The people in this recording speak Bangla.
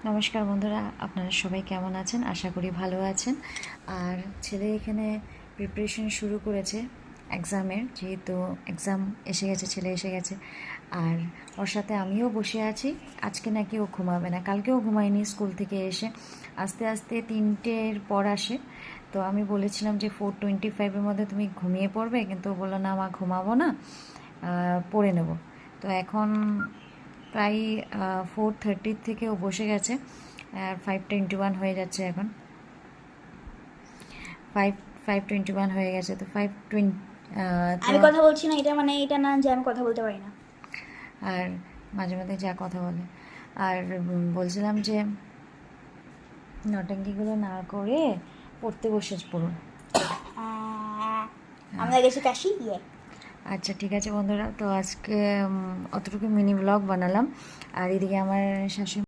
নমস্কার বন্ধুরা, আপনারা সবাই কেমন আছেন? আশা করি ভালো আছেন। আর ছেলে এখানে প্রিপারেশন শুরু করেছে এক্সামের, যেহেতু এক্সাম এসে গেছে, ছেলে এসে গেছে। আর ওর সাথে আমিও বসে আছি। আজকে নাকি ও ঘুমাবে না, কালকেও ঘুমায়নি। স্কুল থেকে এসে আস্তে আস্তে 3টের পর আসে। তো আমি বলেছিলাম যে 4:25-এর মধ্যে তুমি ঘুমিয়ে পড়বে, কিন্তু ও বললো না মা, ঘুমাবো না, পড়ে নেব। তো এখন প্রায় 4:30 থেকে ও বসে গেছে, আর 5:21 হয়ে যাচ্ছে এখন। 5:21 হয়ে গেছে, তো 5:20 আমি কথা বলছি না, এটা মানে এটা না যে আমি কথা বলতে পারি না। আর মাঝে মাঝে যা কথা বলে। আর বলছিলাম যে নটাঙ্কিগুলো না করে পড়তে বসে পড়ুন। আমরা গেছি কাশি ইয়ে। আচ্ছা ঠিক আছে বন্ধুরা, তো আজকে অতটুকু মিনি ব্লগ বানালাম। আর এদিকে আমার শাশুড়ি